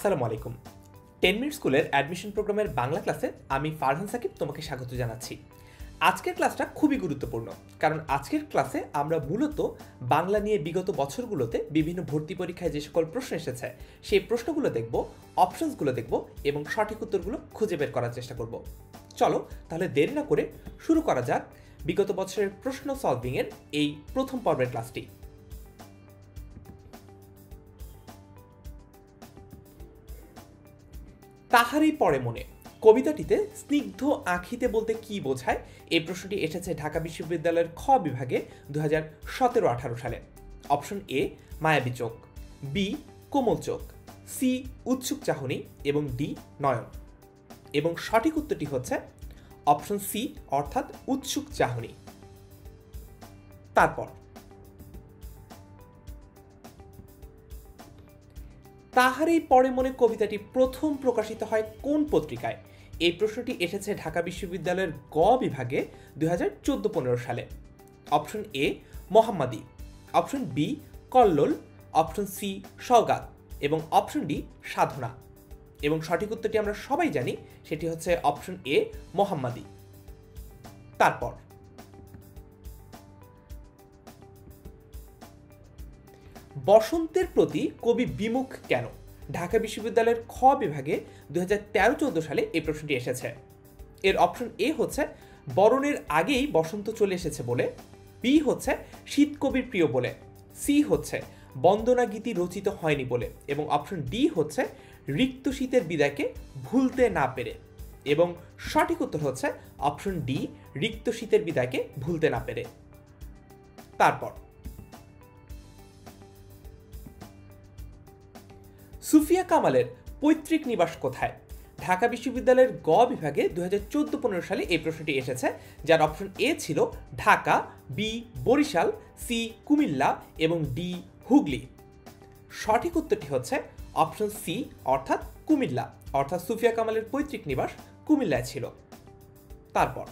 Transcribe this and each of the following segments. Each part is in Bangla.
আসসালামু আলাইকুম। 10 মিনিট স্কুলের অ্যাডমিশন প্রোগ্রামের বাংলা ক্লাসে আমি ফারহান সাকিব তোমাকে স্বাগত জানাচ্ছি। আজকের ক্লাসটা খুবই গুরুত্বপূর্ণ, কারণ আজকের ক্লাসে আমরা মূলত বাংলা নিয়ে বিগত বছরগুলোতে বিভিন্ন ভর্তি পরীক্ষায় যে সকল প্রশ্ন এসেছে সেই প্রশ্নগুলো দেখব, অপশনসগুলো দেখব এবং সঠিক উত্তরগুলো খুঁজে বের করার চেষ্টা করব। চলো তাহলে দেরি না করে শুরু করা যাক বিগত বছরের প্রশ্ন সলভিংয়ের এই প্রথম পর্বের ক্লাসটি। তাহারই পরে মনে কবিতাটিতে স্নিগ্ধ আঁখিতে বলতে কি বোঝায়? এই প্রশ্নটি এসেছে ঢাকা বিশ্ববিদ্যালয়ের খ বিভাগে 2017-18 সালে। অপশন এ মায়াবী চোখ, বি কোমল চোখ, সি উৎসুক চাহনি এবং ডি নয়ন। এবং সঠিক উত্তরটি হচ্ছে অপশন সি অর্থাৎ উৎসুক চাহনি। তারপর তাহারই পরে মনে কবিতাটি প্রথম প্রকাশিত হয় কোন পত্রিকায়? এই প্রশ্নটি এসেছে ঢাকা বিশ্ববিদ্যালয়ের গ বিভাগে 2014-15 সালে। Option A Mohammadi, option B Kallol, option C Saogat এবং অপশন ডি সাধনা। এবং সঠিক উত্তরটি আমরা সবাই জানি, সেটি হচ্ছে অপশন এ মোহাম্মদী। তারপর বসন্তের প্রতি কবি বিমুখ কেন? ঢাকা বিশ্ববিদ্যালয়ের খ বিভাগে 2013-14 সালে এই প্রশ্নটি এসেছে। এর অপশন এ হচ্ছে বরণের আগেই বসন্ত চলে এসেছে বলে, বি হচ্ছে শীত কবির প্রিয় বলে, সি হচ্ছে বন্দনা গীতি রচিত হয়নি বলে এবং অপশন ডি হচ্ছে রিক্ত শীতের বিদায়কে ভুলতে না পেরে। এবং সঠিক উত্তর হচ্ছে অপশন ডি রিক্ত শীতের বিদায়কে ভুলতে না পেরে। তারপর সুফিয়া কামালের পৈতৃক নিবাস কোথায়? ঢাকা বিশ্ববিদ্যালয়ের গ বিভাগে 2014-15 সালে এই প্রশ্নটি এসেছে, যার অপশন এ ছিল ঢাকা, বি বরিশাল, সি কুমিল্লা এবং ডি হুগলি। সঠিক উত্তরটি হচ্ছে অপশন সি অর্থাৎ কুমিল্লা, অর্থাৎ সুফিয়া কামালের পৈতৃক নিবাস কুমিল্লায় ছিল। তারপর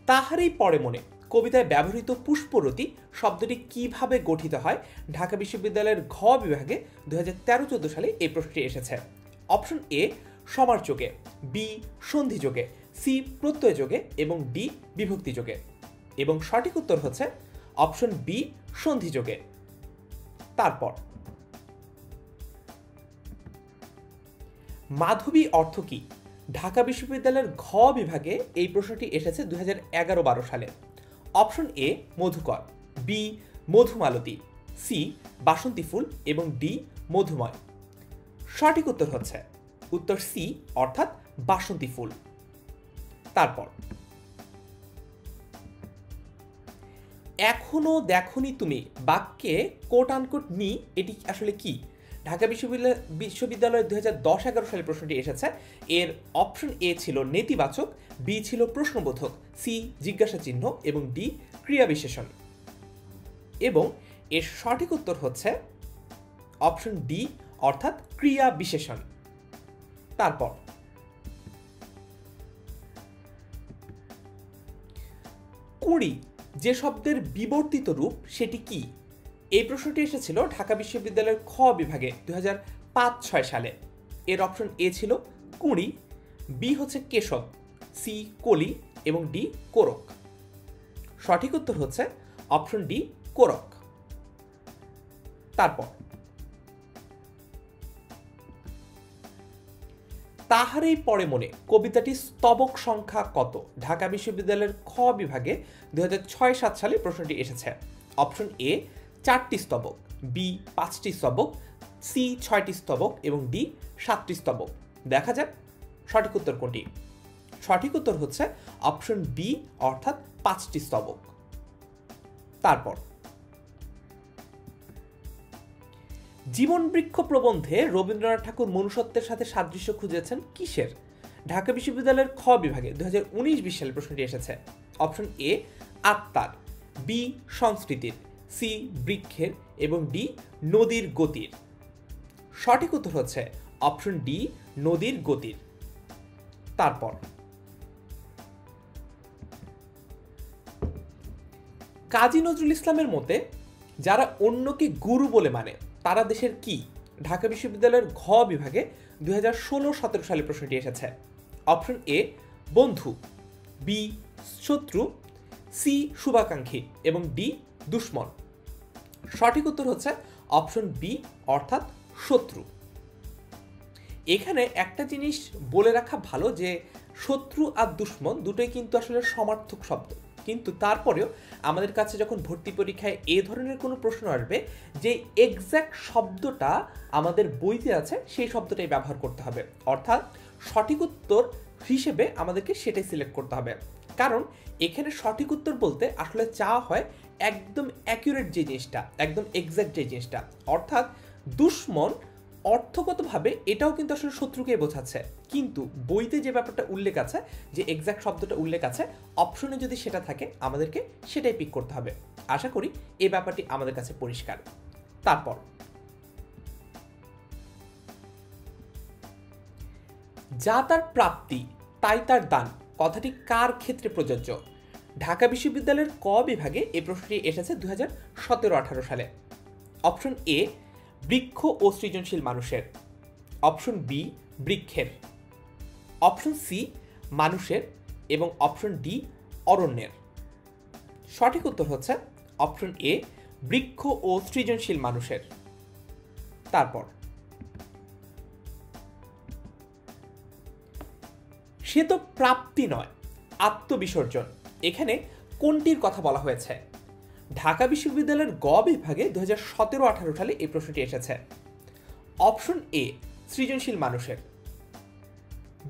তাহারই পরে মনে কবিতায় ব্যবহৃত পুষ্পরতি শব্দটি কিভাবে গঠিত হয়? ঢাকা বিশ্ববিদ্যালয়ের ঘ বিভাগে 2013-14 সালে এই প্রশ্নটি এসেছে। অপশন এ সমার যোগে, বি সন্ধি যোগে, সি প্রত্যয় যোগে এবং ডি বিভক্তি যোগে। এবং সঠিক উত্তর হচ্ছে অপশন বি সন্ধি যোগে। তারপর মাধবী অর্থ কি? ঢাকা বিশ্ববিদ্যালয়ের ঘ বিভাগে এই প্রশ্নটি এসেছে 2011-12 সালে। অপশন এ মধুকর, বি মধুমালতী, সি বাসন্তী ফুল এবং ডি মধুময়। সঠিক উত্তর হচ্ছে উত্তর সি অর্থাৎ বাসন্তী ফুল। তারপর এখনো দেখনি তুমি বাক্যে কোট আনকোট নি এটি আসলে কি? ঢাকা বিশ্ববিদ্যালয়ের 2010-11 সালে প্রশ্নটি এসেছে। এর অপশন এ ছিল নেতিবাচক, বি ছিল প্রশ্নবোধক, সি জিজ্ঞাসা চিহ্ন এবং ডি ক্রিয়া বিশেষণ। এবং এর সঠিক উত্তর হচ্ছে অপশন ডি অর্থাৎ ক্রিয়া বিশেষণ। তারপর কুড়ি যে শব্দের বিবর্তিত রূপ সেটি কি? এই প্রশ্নটি এসেছিল ঢাকা বিশ্ববিদ্যালয়ের খ বিভাগে 2005-6 সালে। এর অপশন এ ছিল কুঁড়ি, বি হচ্ছে কেশব, সি কলি এবং ডি কোরক। সঠিক উত্তর হচ্ছে অপশন ডি কোরক। তারপর তাহারই পরে মনে কবিতাটি স্তবক সংখ্যা কত? ঢাকা বিশ্ববিদ্যালয়ের খ বিভাগে 2006-7 সালে প্রশ্নটি এসেছে। অপশন এ 4টি স্তবক, বি 5টি স্তবক, সি 6টি স্তবক এবং ডি 7টি স্তবক। দেখা যাক সঠিক উত্তর কোনটি। সঠিক উত্তর হচ্ছে অপশন বি অর্থাৎ 5টি স্তবক। তারপর জীবন বৃক্ষ প্রবন্ধে রবীন্দ্রনাথ ঠাকুর মনুষ্যত্বের সাথে সাদৃশ্য খুঁজেছেন কিসের? ঢাকা বিশ্ববিদ্যালয়ের খ বিভাগে 2019-20 সালে প্রশ্নটি এসেছে। অপশন এ আত্মার, বি সংস্কৃতির, সি বৃক্ষের এবং ডি নদীর গতির। সঠিক উত্তর হচ্ছে অপশন ডি নদীর গতির। তারপর কাজী নজরুল ইসলামের মতে যারা অন্যকে গুরু বলে মানে তারা দেশের কি? ঢাকা বিশ্ববিদ্যালয়ের ঘ বিভাগে 2016-17 সালে প্রশ্নটি এসেছে। অপশন এ বন্ধু, বি শত্রু, সি শুভাকাঙ্ক্ষী এবং ডি দুশ্মন। সঠিক উত্তর হচ্ছে অপশন বি অর্থাৎ শত্রু। এখানে একটা জিনিস বলে রাখা ভালো যে শত্রু আর দুশ্মন দুটোই কিন্তু আসলে সমার্থক শব্দ, কিন্তু তারপরেও আমাদের কাছে যখন ভর্তি পরীক্ষায় এ ধরনের কোনো প্রশ্ন আসবে যে এক্স্যাক্ট শব্দটা আমাদের বইতে আছে সেই শব্দটাই ব্যবহার করতে হবে, অর্থাৎ সঠিক উত্তর হিসেবে আমাদেরকে সেটাই সিলেক্ট করতে হবে। কারণ এখানে সঠিক উত্তর বলতে আসলে চাওয়া হয় একদম অ্যাকুরেট যে জিনিসটা, একদম এক্স্যাক্ট যে জিনিসটা, অর্থাৎ দুশ্মন অর্থগতভাবে এটাও কিন্তু আসলে শত্রুকে বোঝাচ্ছে, কিন্তু বইতে যে ব্যাপারটা উল্লেখ আছে, যে এক্স্যাক্ট শব্দটা উল্লেখ আছে, অপশনে যদি সেটা থাকে আমাদেরকে সেটাই পিক করতে হবে। আশা করি এই ব্যাপারটি আমাদের কাছে পরিষ্কার। তারপর যা তার প্রাপ্তি তাই তার দান কথাটি কার ক্ষেত্রে প্রযোজ্য? ঢাকা বিশ্ববিদ্যালয়ের ক বিভাগে এই প্রশ্নটি এসেছে 2017-18 সালে। অপশন এ বৃক্ষ ও সৃজনশীল মানুষের, অপশন বি বৃক্ষের, অপশন সি মানুষের এবং অপশন ডি অরণ্যের। সঠিক উত্তর হচ্ছে অপশন এ বৃক্ষ ও সৃজনশীল মানুষের। তারপর সে তো প্রাপ্তি নয় আত্মবিসর্জন, এখানে কোনটির কথা বলা হয়েছে? ঢাকা বিশ্ববিদ্যালয়ের গ বিভাগে 2017-18 সালে এই প্রশ্নটি এসেছে। অপশন এ সৃজনশীল মানুষের,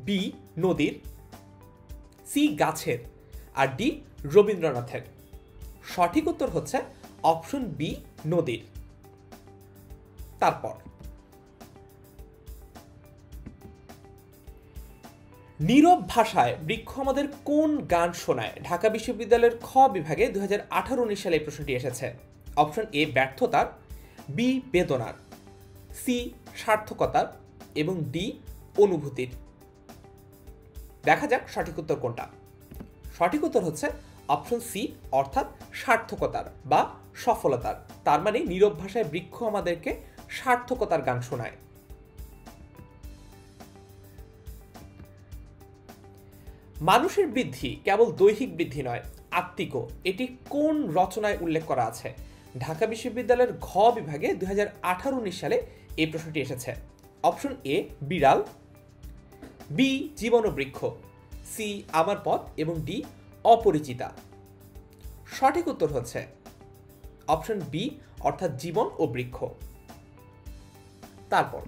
বি নদীর, সি গাছের আর ডি রবীন্দ্রনাথের। সঠিক উত্তর হচ্ছে অপশন বি নদীর। তারপর নীরব ভাষায় বৃক্ষ আমাদের কোন গান শোনায়? ঢাকা বিশ্ববিদ্যালয়ের খ বিভাগে 2018-19 সালে এই প্রশ্নটি এসেছে। অপশন এ ব্যর্থতার, বি বেদনার, সি সার্থকতার এবং ডি অনুভূতির। দেখা যাক সঠিক উত্তর কোনটা। সঠিক উত্তর হচ্ছে অপশন সি অর্থাৎ সার্থকতার বা সফলতার। তার মানে নীরব ভাষায় বৃক্ষ আমাদেরকে সার্থকতার গান শোনায়। মানুষের বৃদ্ধি কেবল দৈহিক বৃদ্ধি নয়, আত্মিকও, এটি কোন রচনায় উল্লেখ করা আছে? ঢাকা বিশ্ববিদ্যালয়ের ঘ বিভাগে 2018-19 সালে এই প্রশ্নটি এসেছে। অপশন এ বিড়াল, বি জীবন ও বৃক্ষ, সি আমার পথ এবং ডি অপরিচিতা। সঠিক উত্তর হচ্ছে অপশন বি অর্থাৎ জীবন ও বৃক্ষ। তারপর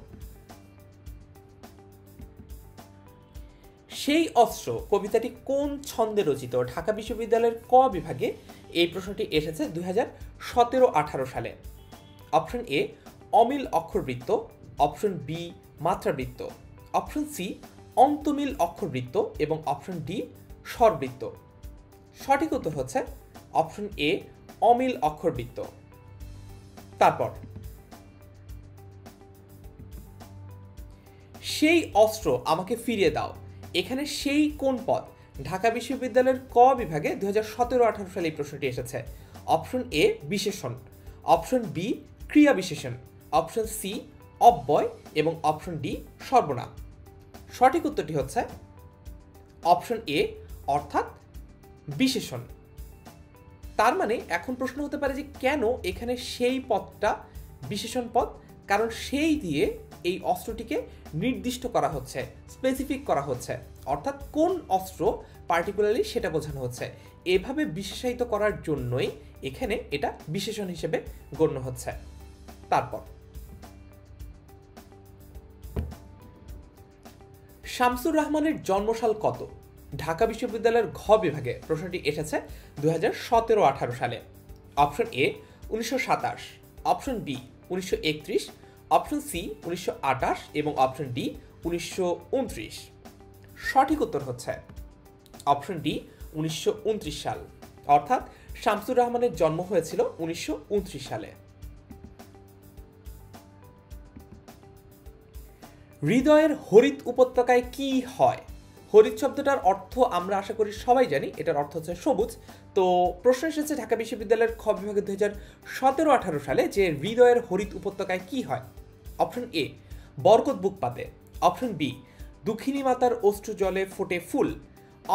সেই অস্ত্র কবিতাটি কোন ছন্দে রচিত? ঢাকা বিশ্ববিদ্যালয়ের ক বিভাগে এই প্রশ্নটি এসেছে 2017-18 সালে। অপশন এ অমিল অক্ষরবৃত্ত, অপশন বি মাত্রাবৃত্ত, অপশন সি অন্তমিল অক্ষরবৃত্ত এবং অপশন ডি স্বরবৃত্ত। সঠিক উত্তর হচ্ছে অপশন এ অমিল অক্ষরবৃত্ত। তারপর সেই অস্ত্র আমাকে ফিরিয়ে দাও, এখানে সেই কোন পদ? ঢাকা বিশ্ববিদ্যালয়ের ক বিভাগে 2017-18 সালে এই প্রশ্নটি এসেছে। অপশন এ বিশেষণ, অপশন বি ক্রিয়া বিশেষণ, অপশন সি অব্যয় এবং অপশন ডি সর্বনাম। সঠিক উত্তরটি হচ্ছে অপশন এ অর্থাৎ বিশেষণ। তার মানে এখন প্রশ্ন হতে পারে যে কেন এখানে সেই পদটা বিশেষণ পদ? কারণ সেই দিয়ে এই অস্ত্রটিকে নির্দিষ্ট করা হচ্ছে, স্পেসিফিক করা হচ্ছে, অর্থাৎ কোন অস্ত্র পার্টিকুলারলি সেটা বোঝানো হচ্ছে। এভাবে বিশেষায়িত করার জন্যই এখানে এটা বিশেষণ হিসেবে গণ্য হচ্ছে। তারপর শামসুর রহমানের জন্মসাল কত? ঢাকা বিশ্ববিদ্যালয়ের ঘ বিভাগে প্রশ্নটি এসেছে 2017-18 সালে। Option A 1927, option B 1931, option C 1928 এবং অপশন ডি 1929। সঠিক উত্তর হচ্ছে অপশন ডি 1929 সাল, অর্থাৎ শামসুর রহমানের জন্ম হয়েছিল 1929 সালে। হৃদয়ের হরিত উপত্যকায় কি হয়? হরিৎ শব্দটার অর্থ আমরা আশা করি সবাই জানি, এটার অর্থ হচ্ছে সবুজ। তো প্রশ্ন এসেছে ঢাকা বিশ্ববিদ্যালয়ের খ বিভাগে 2017-18 সালে যে হৃদয়ের হরিৎ উপত্যকায় কি হয়? অপশন এ বরকত বুক পাতে, অপশন বি দুঃখিনী মাতার অশ্রু জলে ফোটে ফুল,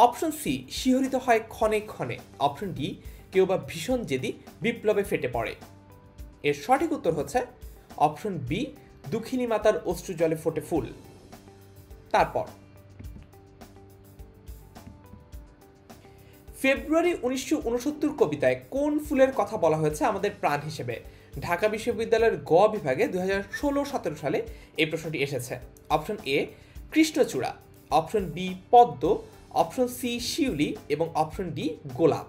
অপশন সি শিহরিত হয় ক্ষণে ক্ষণে, অপশন ডি কেউ বা ভীষণ জেদি বিপ্লবে ফেটে পড়ে। এর সঠিক উত্তর হচ্ছে অপশন বি দুঃখিনী মাতার অশ্রু জলে ফোটে ফুল। তারপর ফেব্রুয়ারি 1969 কবিতায় কোন ফুলের কথা বলা হয়েছে আমাদের প্রাণ হিসেবে? ঢাকা বিশ্ববিদ্যালয়ের গ বিভাগে 2016-17 সালে এই প্রশ্নটি এসেছে। অপশন এ কৃষ্ণচূড়া, অপশন বি পদ্ম, অপশন সি শিউলি এবং অপশন ডি গোলাপ।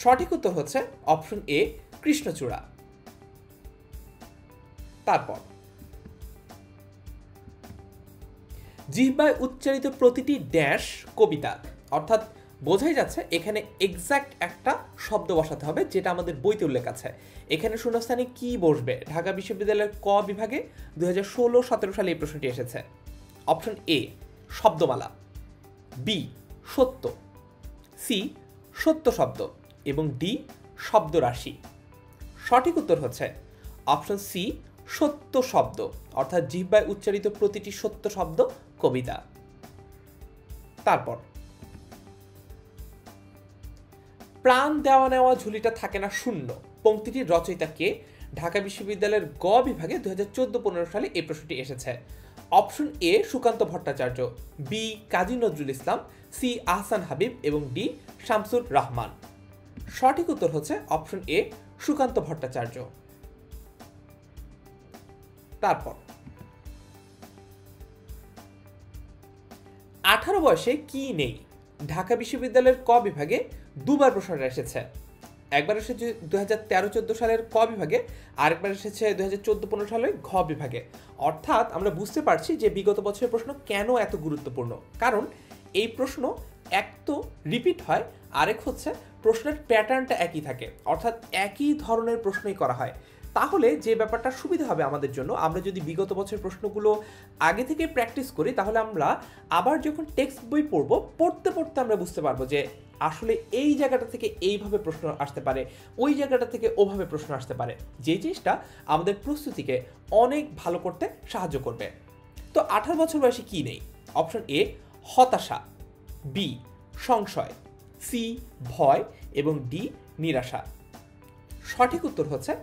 সঠিক উত্তর হচ্ছে অপশন এ কৃষ্ণচূড়া। তারপর জিহ্বায় উচ্চারিত প্রতিটি ড্যাশ কবিতা, অর্থাৎ বোঝাই যাচ্ছে এখানে এক্সাক্ট একটা শব্দ বসাতে হবে যেটা আমাদের বইতে উল্লেখ আছে। এখানে শূন্যস্থানে কি বসবে? ঢাকা বিশ্ববিদ্যালয়ের ক বিভাগে 2016-17 সালে এই প্রশ্নটি এসেছে। অপশন এ শব্দমালা, বি সত্য, সি সত্য শব্দ এবং ডি শব্দরাশি। সঠিক উত্তর হচ্ছে অপশন সি সত্য শব্দ, অর্থাৎ জিহ্বায় উচ্চারিত প্রতিটি সত্য শব্দ কবিতা। তারপর প্রাণ দেওয়া নেওয়া ঝুলিটা থাকে না শূন্য পংক্তিটির রচয়িতা কে? ঢাকা বিশ্ববিদ্যালয়ের গ বিভাগে 2014-15 সালে এই প্রশ্নটি এসেছে। Option A Sukanta Bhattacharya, B Kazi Nazrul Islam, C Ahsan Habib এবং ডি শামসুর রহমান। সঠিক উত্তর হচ্ছে অপশন এ সুকান্ত ভট্টাচার্য। তারপর 18 বয়সে কি নেই? ঢাকা বিশ্ববিদ্যালয়ের ক বিভাগে দুবার প্রশ্নটা এসেছে। একবার এসেছে 2013-14 সালের ক বিভাগে, আরেকবার এসেছে 2014-15 সালের ঘ বিভাগে। অর্থাৎ আমরা বুঝতে পারছি যে বিগত বছরের প্রশ্ন কেন এত গুরুত্বপূর্ণ। কারণ এই প্রশ্ন এক তো রিপিট হয়, আরেক হচ্ছে প্রশ্নের প্যাটার্নটা একই থাকে, অর্থাৎ একই ধরনের প্রশ্নই করা হয়। তাহলে যে ব্যাপারটা সুবিধা হবে আমাদের জন্য, আমরা যদি বিগত বছরের প্রশ্নগুলো আগে থেকে প্র্যাকটিস করি তাহলে আমরা আবার যখন টেক্সট বই পড়তে পড়তে আমরা বুঝতে পারবো যে আসলে এই জায়গাটা থেকে এইভাবে প্রশ্ন আসতে পারে, ওই জায়গাটা থেকে ওভাবে প্রশ্ন আসতে পারে, যে জিনিসটা আমাদের প্রস্তুতিকে অনেক ভালো করতে সাহায্য করবে। তো 18 বছর বয়সে কি নেই? অপশন এ হতাশা, বি সংশয়, সি ভয় এবং ডি নিরাশা। সঠিক উত্তর হচ্ছে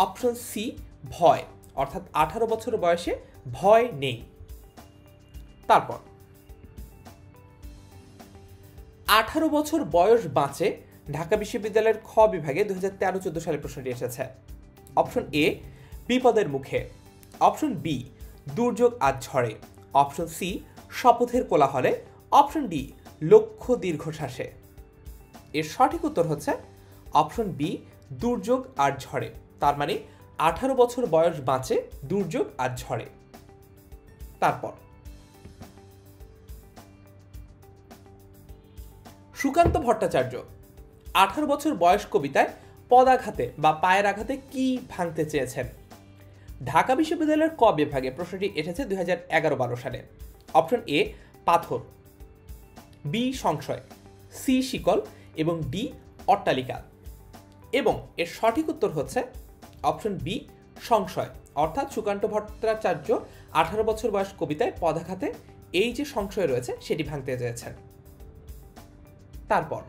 অপশন সি ভয়, অর্থাৎ 18 বছর বয়সে ভয় নেই। তারপর 18 বছর বয়স বাঁচে ঢাকা বিশ্ববিদ্যালয়ের খ বিভাগে 2013-14 সালে প্রশ্নটি এসেছে। অপশন এ বিপদের মুখে, অপশন বি দুর্যোগ আজ ঝড়ে, অপশন সি শপথের কোলাহলে, অপশন ডি লক্ষ্য দীর্ঘশ্বাসে। এর সঠিক উত্তর হচ্ছে অপশন বি দুর্যোগ আর ঝড়ে। তার মানে 18 বছর বয়স বাঁচে দুর্যোগ আর ঝড়ে। তারপর সুকান্ত ভট্টাচার্য 18 বছর বয়স কবিতায় পদাঘাতে বা পায়ের আঘাতে কি ভাঙতে চেয়েছেন? ঢাকা বিশ্ববিদ্যালয়ের ক বিভাগে প্রশ্নটি এসেছে 2011-12 সালে। অপশন এ পাথর, বি সংশয়, সি শিকল এবং ডি অট্টালিকা। এবং এর সঠিক উত্তর হচ্ছে অপশন বি সংশয়, অর্থাৎ সুকান্ত ভট্টাচার্য 18 বছর বয়স কবিতায় পদাঘাতে এই যে সংশয় রয়েছে সেটি ভাঙতে চেয়েছেন। তারপর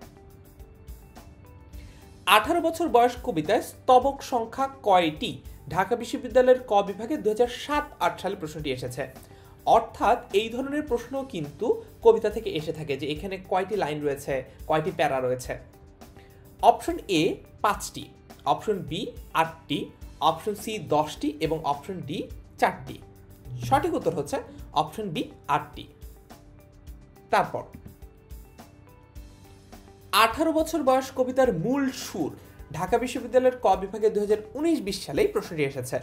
18 বছর বয়স কবিতায় স্তবক সংখ্যা কয়টি? ঢাকা বিশ্ববিদ্যালয়ের ক বিভাগে 2007-8 সালে প্রশ্নটি এসেছে। অর্থাৎ এই ধরনের প্রশ্ন কিন্তু কবিতা থেকে এসে থাকে যে এখানে কয়টি লাইন রয়েছে, কয়টি প্যারা রয়েছে। অপশন এ 5টি, অপশন বি 8টি, অপশন সি 10টি এবং অপশন ডি 4টি। সঠিক উত্তর হচ্ছে অপশন বি 8টি। তারপর 18 বছর বয়স কবিতার মূল সুর ঢাকা বিশ্ববিদ্যালয়ের ক বিভাগে 2019-20 সালে প্রশ্নটি এসেছে।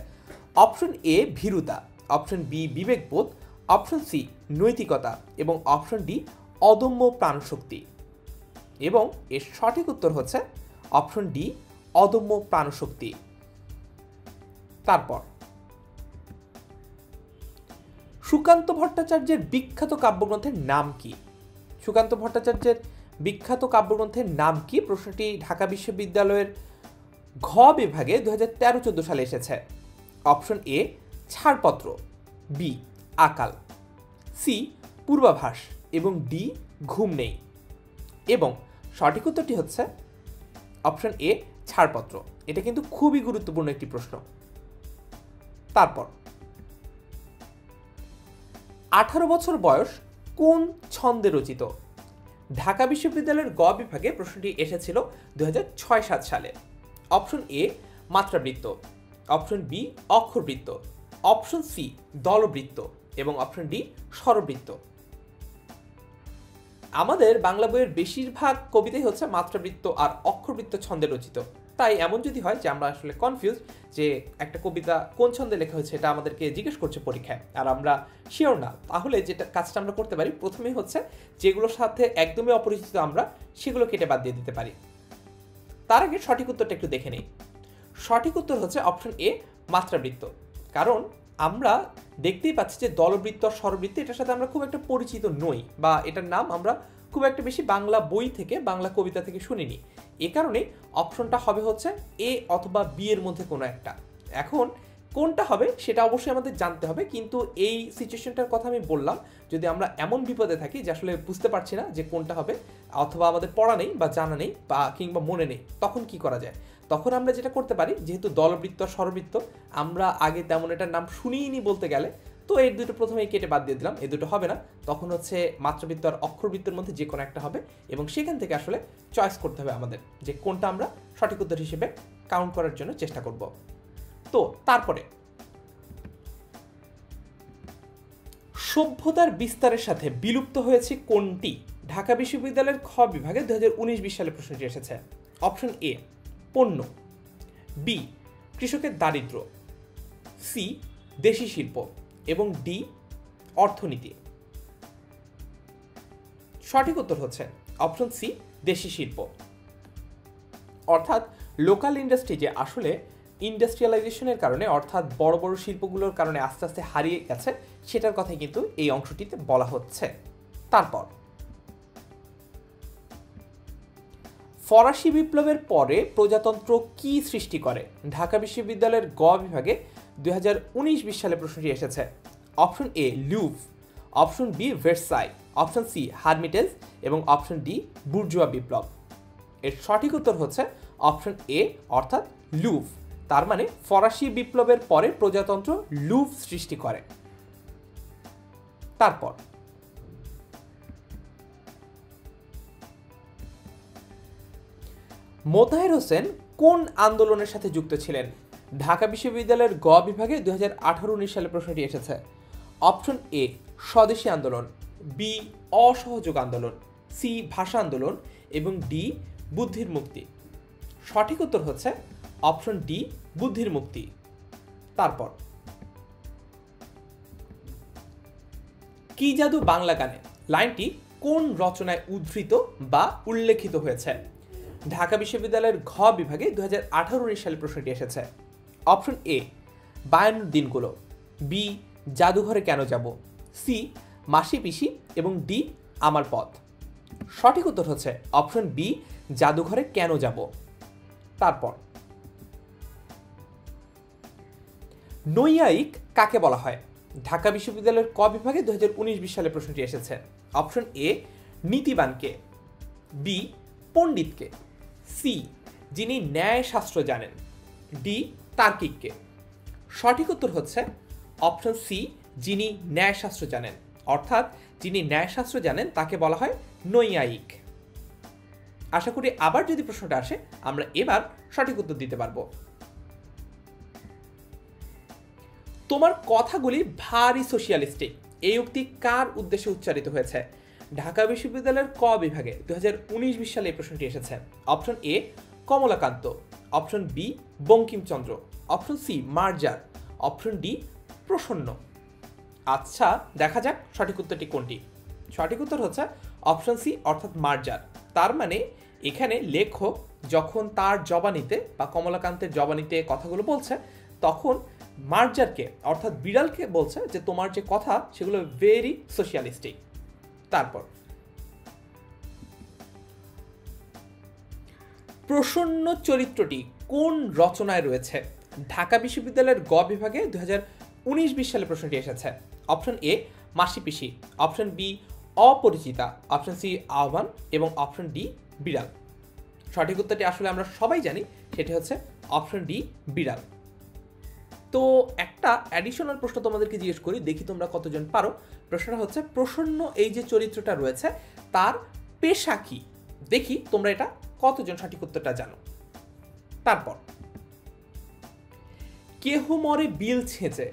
অপশন এ ভীরুতা, অপশন বি বিবেকবোধ, অপশন সি নৈতিকতা এবং অপশন ডি অদম্য প্রাণশক্তি। এবং এর সঠিক উত্তর হচ্ছে অপশন ডি অদম্য প্রাণশক্তি। তারপর সুকান্ত ভট্টাচার্যের বিখ্যাত কাব্যগ্রন্থের নাম কি? সুকান্ত ভট্টাচার্যের বিখ্যাত কাব্যগ্রন্থের নাম কি? প্রশ্নটি ঢাকা বিশ্ববিদ্যালয়ের ঘ বিভাগে 2013-14 সালে এসেছে। অপশন এ ছাড়পত্র, বি আকাল, সি পূর্বাভাস এবং ডি ঘুম নেই। এবং সঠিক উত্তরটি হচ্ছে অপশন এ ছাড়পত্র। এটা কিন্তু খুবই গুরুত্বপূর্ণ একটি প্রশ্ন। তারপর 18 বছর বয়স কোন ছন্দে রচিত? ঢাকা বিশ্ববিদ্যালয়ের গ বিভাগে প্রশ্নটি এসেছিল 2006-07 সালে। অপশন এ মাত্রাবৃত্ত, অপশন বি অক্ষরবৃত্ত, অপশন সি দলবৃত্ত এবং অপশন ডি স্বরবৃত্ত। আমাদের বাংলা বইয়ের বেশিরভাগ কবিতাই হচ্ছে মাত্রাবৃত্ত আর অক্ষরবৃত্ত ছন্দে রচিত। তাই এমন যদি হয় যে আমরা আসলে কনফিউজ যে একটা কবিতা কোন ছন্দে লেখা হয়েছে, এটা আমাদেরকে জিজ্ঞেস করছে পরীক্ষায়, আর আমরা শিওর না, তাহলে যেটা কাজটা আমরা করতে পারি, প্রথমেই হচ্ছে যেগুলোর সাথে একদমই অপরিচিত আমরা সেগুলো কেটে বাদ দিয়ে দিতে পারি। তার আগে সঠিক উত্তরটা একটু দেখে নেই। সঠিক উত্তর হচ্ছে অপশন এ মাত্রাবৃত্ত। কারণ আমরা দেখতেই পাচ্ছি যে দলবৃত্ত আর স্বরবৃত্ত এটার সাথে আমরা খুব একটা পরিচিত নই, বা এটার নাম আমরা খুব একটা বেশি বাংলা বই থেকে, বাংলা কবিতা থেকে শুনিনি। এ কারণে অপশনটা হবে হচ্ছে এ অথবা বি এর মধ্যে কোনো একটা। এখন কোনটা হবে সেটা অবশ্যই আমাদের জানতে হবে, কিন্তু এই সিচুয়েশনটার কথা আমি বললাম, যদি আমরা এমন বিপদে থাকি যে আসলে বুঝতে পারছি না যে কোনটা হবে, অথবা আমাদের পড়া নেই বা জানা নেই বা কিংবা মনে নেই, তখন কি করা যায়? তখন আমরা যেটা করতে পারি, যেহেতু দলবৃত্ত আর স্বরবৃত্ত আমরা আগে তেমন এটার নাম শুনিনি বলতে গেলে, তো এই দুটো প্রথমেই কেটে বাদ দিয়ে দিলাম, এই দুটো হবে না। তখন হচ্ছে মাত্রাবৃত্ত আর অক্ষরবৃত্তের মধ্যে যে কোনো একটা হবে, এবং সেখান থেকে আসলে চয়েস করতে হবে আমাদের যে কোনটা আমরা সঠিক উত্তর হিসেবে কাউন্ট করার জন্য চেষ্টা করব। তো তারপরে সভ্যতার বিস্তারের সাথে বিলুপ্ত হয়েছে কোনটি? ঢাকা বিশ্ববিদ্যালয়ের খ বিভাগে 2019-20 সালে প্রশ্নটি এসেছে। অপশন এ পণ্য, বি কৃষকের দারিদ্র্য, সি দেশি শিল্প এবং ডি অর্থনীতি। সঠিক উত্তর হচ্ছে অপশন সি দেশি শিল্প। অর্থাৎ লোকাল ইন্ডাস্ট্রি যে আসলে ইন্ডাস্ট্রিয়ালাইজেশনের কারণে, অর্থাৎ বড় বড় শিল্পগুলোর কারণে আস্তে আস্তে হারিয়ে গেছে, সেটার কথাই কিন্তু এই অংশটিতে বলা হচ্ছে। তারপর ফরাসি বিপ্লবের পরে প্রজাতন্ত্র কি সৃষ্টি করে? ঢাকা বিশ্ববিদ্যালয়ের গ বিভাগে 2019-20 সালে প্রশ্নটি এসেছে। Option A Louvre, option B Versailles, option C Hermitage এবং অপশন ডি বুর্জুয়া বিপ্লব। এর সঠিক উত্তর হচ্ছে অপশন এ অর্থাৎ লুভ। তার মানে ফরাসি বিপ্লবের পরে প্রজাতন্ত্র লুভ সৃষ্টি করে। তারপর মোতাহের হোসেন কোন আন্দোলনের সাথে যুক্ত ছিলেন? ঢাকা বিশ্ববিদ্যালয়ের গ বিভাগে 2018-19 সালে প্রশ্নটি এসেছে। অপশন এ স্বদেশী আন্দোলন, বি অসহযোগ আন্দোলন, সি ভাষা আন্দোলন এবং ডি বুদ্ধির মুক্তি। সঠিক উত্তর হচ্ছে অপশন ডি বুদ্ধির মুক্তি। তারপর কি জাদু বাংলা গানে লাইনটি কোন রচনায় উদ্ধৃত বা উল্লেখিত হয়েছে? ঢাকা বিশ্ববিদ্যালয়ের ঘ বিভাগে 2018-19 সালে প্রশ্নটি এসেছে। অপশন এ 52 দিনগুলো, বি জাদুঘরে কেন যাব, সি মাসি পিসি এবং ডি আমার পথ। সঠিক উত্তর হচ্ছে অপশন বি জাদুঘরে কেন যাব। তারপর নৈয়ায়িক কাকে বলা হয়? ঢাকা বিশ্ববিদ্যালয়ের ক বিভাগে 2019-20 সালে প্রশ্নটি এসেছে। অপশন এ নীতিবানকে, বি পণ্ডিতকে, সি যিনি ন্যায় শাস্ত্র জানেন, ডি তার্কিককে। সঠিক উত্তর হচ্ছে অপশন সি যিনি ন্যায় শাস্ত্র জানেন। অর্থাৎ যিনি ন্যায় শাস্ত্র জানেন তাকে বলা হয় নৈয়ায়িক। আশা করি আবার যদি প্রশ্নটা আসে আমরা এবার সঠিক উত্তর দিতে পারবো। তোমার কথাগুলি ভারী সোশিয়ালিস্টিক, এই উক্তি কার উদ্দেশ্যে উচ্চারিত হয়েছে? ঢাকা বিশ্ববিদ্যালয়ের ক বিভাগে 2019-20 সালে এই প্রশ্নটি এসেছে। Option A Kamalakanta, option B Bankimchandra, option C মার্জার, অপশন ডি প্রসন্ন। আচ্ছা দেখা যাক সঠিক উত্তরটি কোনটি। সঠিক উত্তর হচ্ছে অপশন সি অর্থাৎ মার্জার। তার মানে এখানে লেখক যখন তার জবানিতে বা কমলাকান্তের জবানিতে কথাগুলো বলছে, তখন মার্জারকে অর্থাৎ বিড়ালকে বলছে যে তোমার যে কথা সেগুলো ভেরি সোশিয়ালিস্টিক। তারপর প্রসন্ন চরিত্রটি কোন রচনায় রয়েছে? ঢাকা বিশ্ববিদ্যালয়ের গ বিভাগে 2019-20 সালে প্রশ্নটি এসেছে। অপশন এ মাসি পিসি, option B Aparichita, option C আহ্বান এবং অপশন ডি বিড়াল। সঠিক উত্তরটি আসলে আমরা সবাই জানি, সেটি হচ্ছে অপশন ডি বিড়াল। তো একটা অ্যাডিশনাল প্রশ্ন তোমাদেরকে জিজ্ঞেস করি, দেখি তোমরা কতজন পারো। প্রশ্নটা হচ্ছে প্রসন্ন এই যে চরিত্রটা রয়েছে তার পেশা কি? দেখি তোমরা এটা কতজন সঠিক উত্তরটা জানো। তারপর কেহ মরে বিল ছেঁচে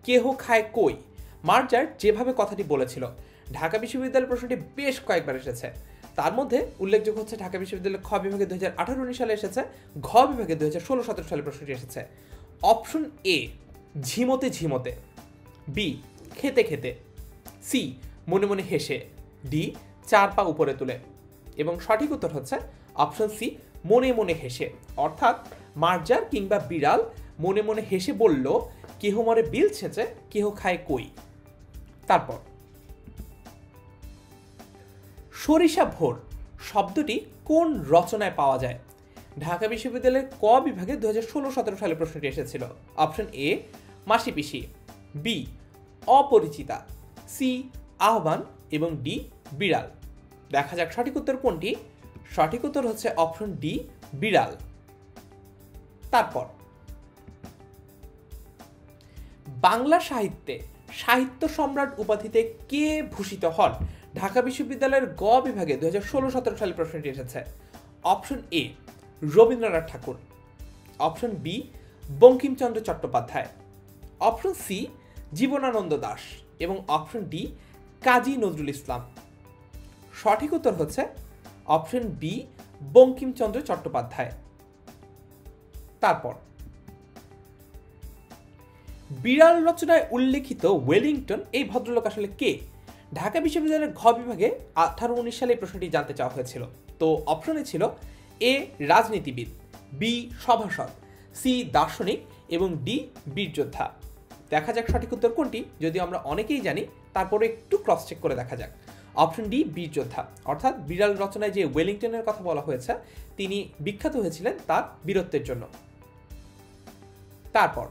কেহ খায় কই, মার্জার যেভাবে কথাটি বলেছিল, ঢাকা বিশ্ববিদ্যালয়ের প্রশ্নটি বেশ কয়েকবার এসেছে। তার মধ্যে উল্লেখযোগ্য হচ্ছে ঢাকা বিশ্ববিদ্যালয়ের খ বিভাগে 2018-19 সালে এসেছে, ঘ বিভাগে 2016-17 সালে প্রশ্নটি এসেছে। অপশন এ ঝিমোতে ঝিমোতে, বি খেতে খেতে, সি মনে মনে হেসে, ডি চার পা উপরে তুলে। এবং সঠিক উত্তর হচ্ছে অপশন সি মনে মনে হেসে। অর্থাৎ মার্জার কিংবা বিড়াল মনে মনে হেসে বলল কেহ মরে বিল ছেঁচে কেহ খায় কই। তারপর সরিষা ভোর শব্দটি কোন রচনায় পাওয়া যায়? ঢাকা বিশ্ববিদ্যালয়ের ক বিভাগে 2016-17 সালে প্রশ্নটি এসেছিল। অপশন এ মাসি পিসি, বি অপরিচিতা, সি আহ্বান এবং ডি বিড়াল। দেখা যাক সঠিক উত্তর কোনটি। সঠিক উত্তর হচ্ছে অপশন ডি বিড়াল। তারপর বাংলা সাহিত্যে সাহিত্য সম্রাট উপাধিতে কে ভূষিত হন? ঢাকা বিশ্ববিদ্যালয়ের গ বিভাগে 2016-17 সালে প্রশ্নটি এসেছে। Option A Rabindranath Thakur, option B Bankimchandra Chattopadhyay, option C Jibanananda Das এবং অপশন ডি কাজী নজরুল ইসলাম। সঠিক উত্তর হচ্ছে অপশন বি বঙ্কিমচন্দ্র চট্টোপাধ্যায়। তারপর বিড়াল রচনায় উল্লেখিত ওয়েলিংটন এই ভদ্রলোক আসলে কে? ঢাকা বিশ্ববিদ্যালয়ের ঘ বিভাগে 18-19 সালে এই প্রশ্নটি জানতে চাওয়া হয়েছিল। তো অপশনে ছিল এ রাজনীতিবিদ, বি সভাসদ, সি দার্শনিক এবং ডি বীরযোদ্ধা। দেখা যাক সঠিক উত্তর কোনটি। যদিও আমরা অনেকেই জানি, তারপরে একটু ক্রস চেক করে দেখা যাক। অপশন ডি বীরযোদ্ধা। অর্থাৎ বিড়াল রচনায় যে ওয়েলিংটনের কথা বলা হয়েছে তিনি বিখ্যাত হয়েছিলেন তার বীরত্বের জন্য। তারপর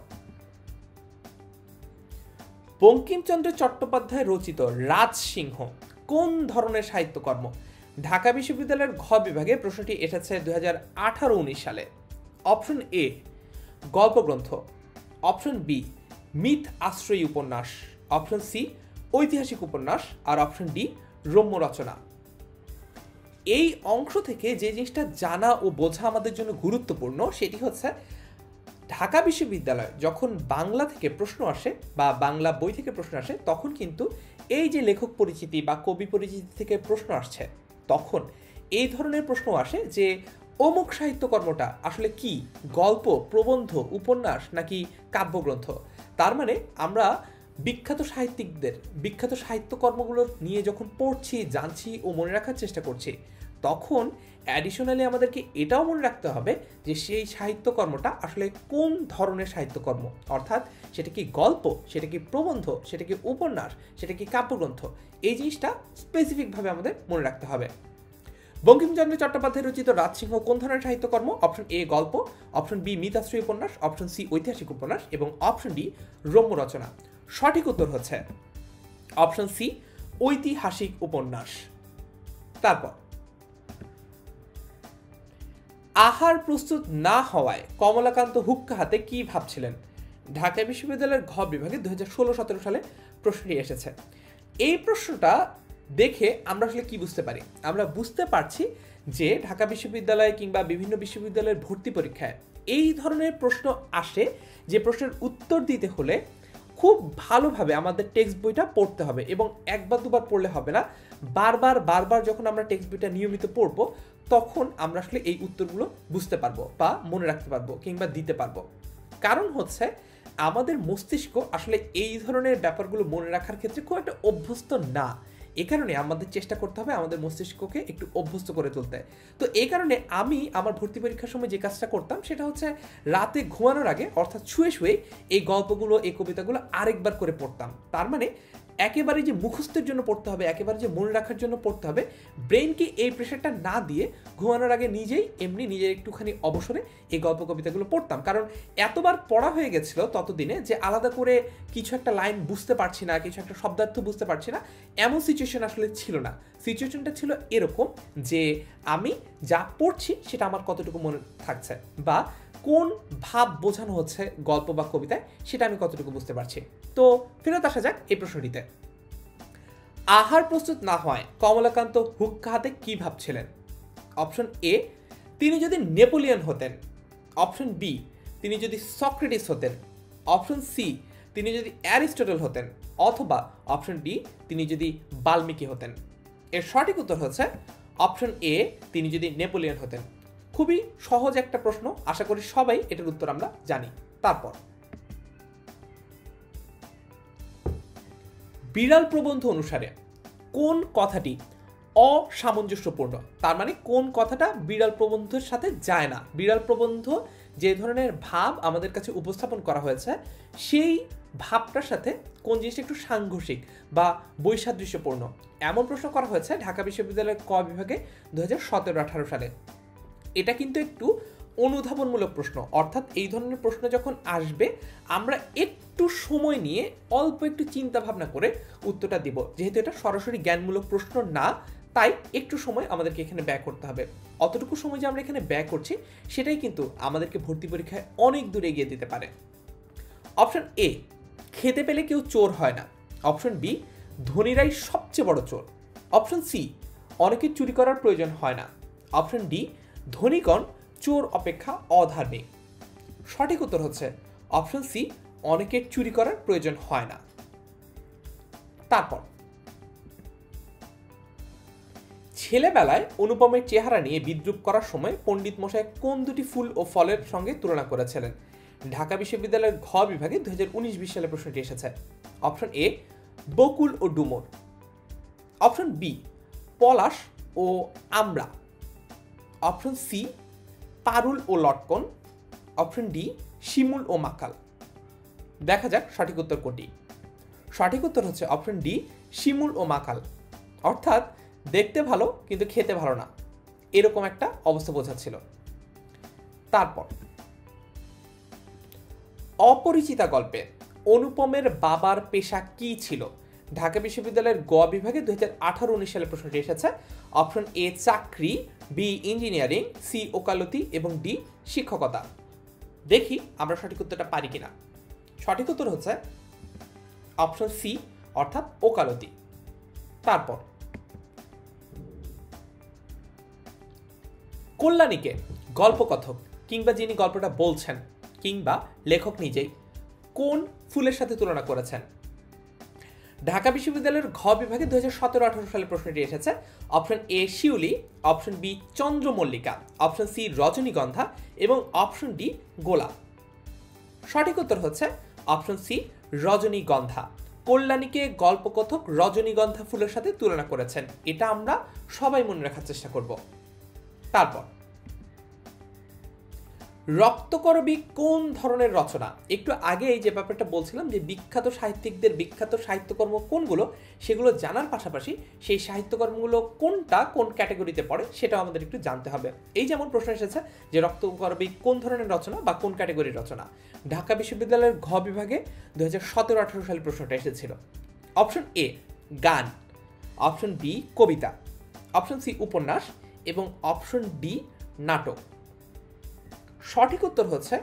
বঙ্কিমচন্দ্র চট্টোপাধ্যায় রচিত রাজসিংহ কোন ধরনের সাহিত্যকর্ম? ঢাকা বিশ্ববিদ্যালয়ের ঘ বিভাগে প্রশ্নটি এসেছে 2018-19 সালে। অপশন এ গল্পগ্রন্থ, অপশন বি মিথ আশ্রয়ী উপন্যাস, অপশন সি ঐতিহাসিক উপন্যাস আর অপশন ডি রম্য রচনা। এই অংশ থেকে যে জিনিসটা জানা ও বোঝা আমাদের জন্য গুরুত্বপূর্ণ সেটি হচ্ছে ঢাকা বিশ্ববিদ্যালয় যখন বাংলা থেকে প্রশ্ন আসে বা বাংলা বই থেকে প্রশ্ন আসে তখন কিন্তু এই যে লেখক পরিচিতি বা কবি পরিচিতি থেকে প্রশ্ন আসছে তখন এই ধরনের প্রশ্ন আসে যে অমুক সাহিত্যকর্মটা আসলে কি, গল্প, প্রবন্ধ, উপন্যাস নাকি কাব্যগ্রন্থ। তার মানে আমরা বিখ্যাত সাহিত্যিকদের বিখ্যাত সাহিত্যকর্মগুলো নিয়ে যখন পড়ছি, জানছি ও মনে রাখার চেষ্টা করছি তখন অ্যাডিশনালি আমাদেরকে এটাও মনে রাখতে হবে যে সেই সাহিত্যকর্মটা আসলে কোন ধরনের সাহিত্যকর্ম। অর্থাৎ সেটা কি গল্প, সেটা কি প্রবন্ধ, সেটা কি উপন্যাস, সেটা কি কাব্যগ্রন্থ। এই জিনিসটা স্পেসিফিকভাবে আমাদের মনে রাখতে হবে। বঙ্কিমচন্দ্র চট্টোপাধ্যায় রচিত রাজসিংহ কোন ধরনের সাহিত্যকর্ম? অপশন এ গল্প, অপশন বি মিতাশ্রয়ী উপন্যাস, অপশন সি ঐতিহাসিক উপন্যাস এবং অপশন ডি রম্য রচনা। সঠিক উত্তর হচ্ছে অপশন সি ঐতিহাসিক উপন্যাস। তারপর আহার প্রস্তুত না হওয়ায় কমলাকান্ত হুক্কা হাতে কি ভাবছিলেন? ঢাকা বিশ্ববিদ্যালয়ের ঘ বিভাগে 2016-17 সালে প্রশ্নটি এসেছে। এই প্রশ্নটা দেখে আমরা আসলে কি বুঝতে পারি? আমরা বুঝতে পারছি যে ঢাকা বিশ্ববিদ্যালয় কিংবা বিভিন্ন বিশ্ববিদ্যালয়ের ভর্তি পরীক্ষায় এই ধরনের প্রশ্ন আসে যে প্রশ্নের উত্তর দিতে হলে খুব ভালোভাবে আমাদের টেক্সট বইটা পড়তে হবে এবং একবার দুবার পড়লে হবে না, বারবার যখন আমরা টেক্সট বইটা নিয়মিত পড়বো তখন আমরা আসলে এই উত্তরগুলো বুঝতে পারবো বা মনে রাখতে পারবো কিংবা দিতে পারবো। কারণ হচ্ছে আমাদের মস্তিষ্ক আসলে এই ধরনের ব্যাপারগুলো মনে রাখার ক্ষেত্রে খুব একটা অভ্যস্ত না। এই কারণে আমাদের চেষ্টা করতে হবে আমাদের মস্তিষ্ককে একটু অভ্যস্ত করে তুলতে। তো এই কারণে আমি আমার ভর্তি পরীক্ষার সময় যে কাজটা করতাম সেটা হচ্ছে রাতে ঘুমানোর আগে অর্থাৎ শুয়ে শুয়ে এই গল্পগুলো, এই কবিতাগুলো আরেকবার করে পড়তাম। তার মানে একেবারে যে মুখস্থের জন্য পড়তে হবে, একেবারে যে মনে রাখার জন্য পড়তে হবে, ব্রেনকে এই প্রেশারটা না দিয়ে ঘুমানোর আগে নিজের একটুখানি অবসরে এই গল্প কবিতাগুলো পড়তাম। কারণ এতবার পড়া হয়ে গেছিলো ততদিনে যে আলাদা করে কিছু একটা লাইন বুঝতে পারছি না, কিছু একটা শব্দার্থ বুঝতে পারছি না, এমন সিচুয়েশন আসলে ছিল না। সিচুয়েশনটা ছিল এরকম যে আমি যা পড়ছি সেটা আমার কতটুকু মনে থাকছে, বা কোন ভাব বোঝানো হচ্ছে গল্প বা কবিতায় সেটা আমি কতটুকু বুঝতে পারছি। তো ফেরত আসা যাক এই প্রশ্নটিতে। আহার প্রস্তুত না হয় কমলাকান্ত হুক্কা হাতে কি ভাবছিলেন? অপশন এ, তিনি যদি নেপোলিয়ন হতেন। অপশন বি, তিনি যদি সক্রেটিস হতেন। অপশন সি, তিনি যদি অ্যারিস্টটল হতেন। অথবা অপশন ডি, তিনি যদি বাল্মীকি হতেন। এর সঠিক উত্তর হচ্ছে অপশন এ, তিনি যদি নেপোলিয়ন হতেন। খুবই সহজ একটা প্রশ্ন, আশা করি সবাই এটার উত্তর আমরা জানি। তারপর বিড়াল প্রবন্ধ অনুসারে কোন কথাটি অসামঞ্জস্যপূর্ণ? তার মানে কোন কথাটা বিড়াল প্রবন্ধের সাথে যায় না। বিড়াল প্রবন্ধ যে ধরনের ভাব আমাদের কাছে উপস্থাপন করা হয়েছে সেই ভাবটার সাথে কোন জিনিসটা একটু সাংঘর্ষিক বা বৈসাদৃশ্যপূর্ণ, এমন প্রশ্ন করা হয়েছে ঢাকা বিশ্ববিদ্যালয়ের ক বিভাগে 2017-18 সালে। এটা কিন্তু একটু অনুধাবনমূলক প্রশ্ন, অর্থাৎ এই ধরনের প্রশ্ন যখন আসবে আমরা একটু সময় নিয়ে অল্প একটু চিন্তা ভাবনা করে উত্তরটা দিব। যেহেতু এটা সরাসরি জ্ঞানমূলক প্রশ্ন না, তাই একটু সময় আমাদেরকে এখানে ব্যয় করতে হবে। অতটুকু সময় যে আমরা এখানে ব্যয় করছি সেটাই কিন্তু আমাদেরকে ভর্তি পরীক্ষায় অনেক দূরে এগিয়ে দিতে পারে। অপশন এ, খেতে পেলে কেউ চোর হয় না। অপশন বি, ধনীরাই সবচেয়ে বড় চোর। অপশন সি, অনেকের চুরি করার প্রয়োজন হয় না। অপশন ডি, ধনীগণ চোর অপেক্ষা অধার্মিক। সঠিক উত্তর হচ্ছে অপশন সি, অনেকের চুরি করার প্রয়োজন হয় না। তারপর ছেলেবেলায় অনুপমের চেহারা নিয়ে বিদ্রুপ করার সময় পণ্ডিত মশাই কোন দুটি ফুল ও ফলের সঙ্গে তুলনা করেছিলেন? ঢাকা বিশ্ববিদ্যালয়ের ঘ বিভাগে 2019-20 সালে প্রশ্নটি এসেছে। অপশন এ, বকুল ও ডুমুর। অপশন বি, পলাশ ও আমড়া। অপশন সি, পারুল ও লটকন। অপশন ডি, শিমুল ও মাকাল। দেখা যাক সঠিক উত্তর কোনটি। সঠিক উত্তর হচ্ছে অপশন ডি, শিমুল ও মাকাল। অর্থাৎ দেখতে ভালো কিন্তু খেতে ভালো না, এরকম একটা অবস্থা বোঝাচ্ছিল। তারপর অপরিচিতা গল্পে অনুপমের বাবার পেশা কি ছিল? ঢাকা বিশ্ববিদ্যালয়ের গ বিভাগে 2018-19 সালে প্রশ্নটি এসেছে। অপশন এ, চাকরি। B, engineering. সি, ওকালতি এবং ডি, শিক্ষকতা। দেখি আমরা সঠিক উত্তরটা পারি কিনা। সঠিক উত্তর হচ্ছে অপশন সি, অর্থাৎ ওকালতি। তারপর কল্যাণীকে গল্পকথক কিংবা যিনি গল্পটা বলছেন কিংবা লেখক নিজেই কোন ফুলের সাথে তুলনা করেছেন? ঢাকা বিশ্ববিদ্যালয়ের ঘ বিভাগে 2017-18 সালে প্রশ্নটি এসেছে। অপশন এ, শিউলি। অপশন বি, চন্দ্রমল্লিকা। অপশন সি, রজনীগন্ধা এবং অপশন ডি, গোলাপ। সঠিক উত্তর হচ্ছে অপশন সি, রজনীগন্ধা। কল্যাণীকে গল্পকথক রজনীগন্ধা ফুলের সাথে তুলনা করেছেন, এটা আমরা সবাই মনে রাখার চেষ্টা করব। তারপর রক্তকরবী কোন ধরনের রচনা? একটু আগে এই যে ব্যাপারটা বলছিলাম যে বিখ্যাত সাহিত্যিকদের বিখ্যাত সাহিত্যকর্ম কোনগুলো, সেগুলো জানার পাশাপাশি সেই সাহিত্যকর্মগুলো কোনটা কোন ক্যাটাগরিতে পড়ে সেটাও আমাদের একটু জানতে হবে। এই যেমন প্রশ্ন এসেছে যে রক্তকরবী কোন ধরনের রচনা বা কোন ক্যাটাগরির রচনা। ঢাকা বিশ্ববিদ্যালয়ের ঘ বিভাগে 2017-18 সালে প্রশ্নটা এসেছিল। অপশন এ, গান। অপশন বি, কবিতা। অপশন সি, উপন্যাস এবং অপশন ডি, নাটক। সঠিক উত্তর হচ্ছে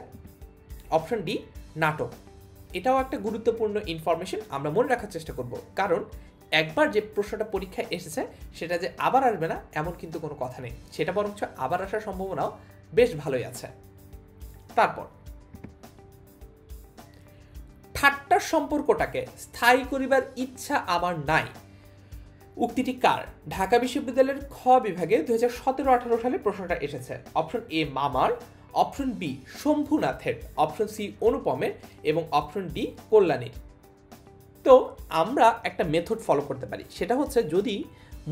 অপশন ডি, নাটক। এটাও একটা গুরুত্বপূর্ণ ইনফরমেশন, আমরা মনে রাখার চেষ্টা করব, কারণ একবার যে প্রশ্নটা পরীক্ষায় এসেছে সেটা যে আবার আসবে না এমন কিন্তু কোনো কথা নেই, সেটা বরঞ্চ আবার আসার সম্ভাবনাও বেশ ভালোই আছে। তারপর ঠাট্টার সম্পর্কটাকে স্থায়ী করিবার ইচ্ছা আমার নাই, উক্তিটি কার? ঢাকা বিশ্ববিদ্যালয়ের খ বিভাগে 2017-18 সালে প্রশ্নটা এসেছে। অপশন এ, মামার। অপশন বি, শম্ভুনাথের। অপশন সি, অনুপমের এবং অপশন ডি, কল্যাণীর। তো আমরা একটা মেথড ফলো করতে পারি, সেটা হচ্ছে যদি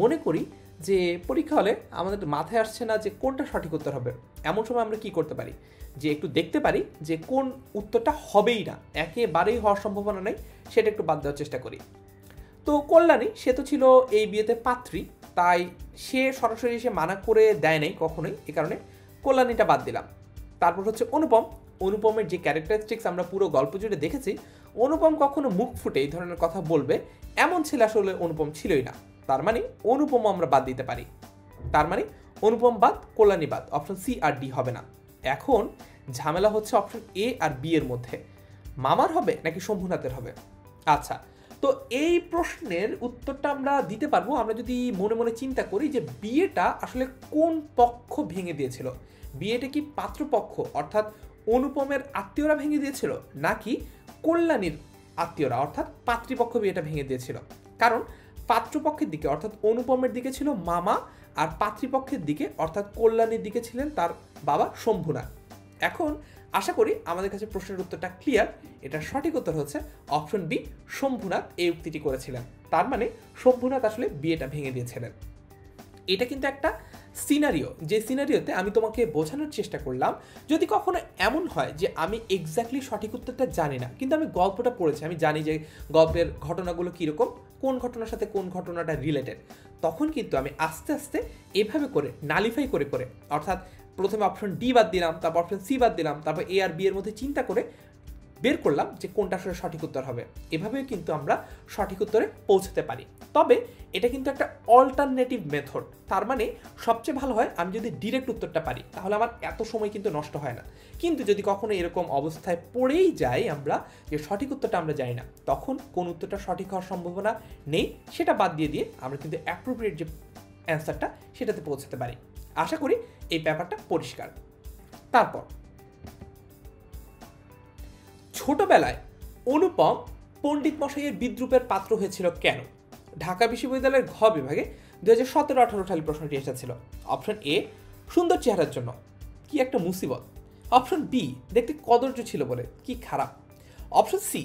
মনে করি যে পরীক্ষা হলে আমাদের মাথায় আসছে না যে কোনটা সঠিক উত্তর হবে, এমন সময় আমরা কি করতে পারি যে একটু দেখতে পারি যে কোন উত্তরটা হবেই না, একেবারেই হওয়ার সম্ভাবনা নেই, সেটা একটু বাদ দেওয়ার চেষ্টা করি। তো কল্যাণী সে তো ছিল এই বিয়েতে পাত্রী, তাই সে সরাসরি এসে মানা করে দেয় নাই কখনোই, এ কারণে কল্যাণীটা বাদ দিলাম। তারপর হচ্ছে অনুপম। অনুপমের যে ক্যারেক্টারিস্টিক্স আমরা পুরো গল্প জুড়ে দেখেছি, অনুপম কখনো মুখ ফুটে এই ধরনের কথা বলবে এমন ছেলে আসলে অনুপম ছিলই না। তার মানে অনুপম আমরা বাদ দিতে পারি। তার মানে অনুপম বাদ, কল্যাণী বাদ, অপশন সি আর ডি হবে না। এখন ঝামেলা হচ্ছে অপশন এ আর বি এর মধ্যে, মামার হবে নাকি শম্ভুনাথের হবে। আচ্ছা, তো এই প্রশ্নের উত্তরটা আমরা দিতে পারবো আমরা যদি মনে মনে চিন্তা করি যে বিয়েটা আসলে কোন পক্ষ ভেঙে দিয়েছিল। বিয়েটা কি পাত্রপক্ষ অর্থাৎ অনুপমের আত্মীয়রা ভেঙে দিয়েছিল, নাকি কল্যাণীর আত্মীয়রা অর্থাৎ পাত্রীপক্ষ বিয়েটা ভেঙে দিয়েছিল? কারণ পাত্রপক্ষের দিকে অর্থাৎ অনুপমের দিকে ছিল মামা, আর পাত্রীপক্ষের দিকে অর্থাৎ কল্যাণীর দিকে ছিলেন তার বাবা শম্ভুনাথ। এখন আশা করি আমাদের কাছে প্রশ্নের উত্তরটা ক্লিয়ার। এটার সঠিক উত্তর হচ্ছে অপশন বি, শম্ভুনাথ এই উক্তিটি করেছিলেন। তার মানে শম্ভুনাথ আসলে বিয়েটা ভেঙে দিয়েছিলেন। এটা কিন্তু একটা সিনারিও, যে সিনারিওতে আমি তোমাকে বোঝানোর চেষ্টা করলাম যদি কখনো এমন হয় যে আমি এক্স্যাক্টলি সঠিক উত্তরটা জানি না, কিন্তু আমি গল্পটা পড়েছি, আমি জানি যে গল্পের ঘটনাগুলো কীরকম, কোন ঘটনার সাথে কোন ঘটনাটা রিলেটেড, তখন কিন্তু আমি আস্তে আস্তে এভাবে করে নালিফাই করে করে অর্থাৎ প্রথমে অপশন ডি বাদ দিলাম, তারপর অপশন সি বাদ দিলাম, তারপর এ আর বি এর মধ্যে চিন্তা করে বের করলাম যে কোনটা আসলে সঠিক উত্তর হবে। এভাবে কিন্তু আমরা সঠিক উত্তরে পৌঁছতে পারি। তবে এটা কিন্তু একটা অল্টারনেটিভ মেথড। তার মানে সবচেয়ে ভালো হয় আমি যদি ডিরেক্ট উত্তরটা পারি, তাহলে আমার এত সময় কিন্তু নষ্ট হয় না। কিন্তু যদি কখনো এরকম অবস্থায় পড়েই যাই আমরা যে সঠিক উত্তরটা আমরা জানি না, তখন কোন উত্তরটা সঠিক হওয়ার সম্ভাবনা নেই সেটা বাদ দিয়ে আমরা কিন্তু অ্যাপ্রোপ্রিয়েট যে অ্যান্সারটা সেটাতে পৌঁছাতে পারি। আশা করি এই ব্যাপারটা পরিষ্কার। তারপর ছোটবেলায় অনুপম পণ্ডিত মশাইয়ের বিদ্রূপের পাত্র হয়েছিল কেন? ঢাকা বিশ্ববিদ্যালয়ের ঘ বিভাগে 2017-18 সালে প্রশ্নটি এসেছিল। অপশন এ, সুন্দর চেহারার জন্য, কি একটা মুসিবত। অপশন বি, দেখতে কদর্য ছিল বলে, কি খারাপ। অপশন সি,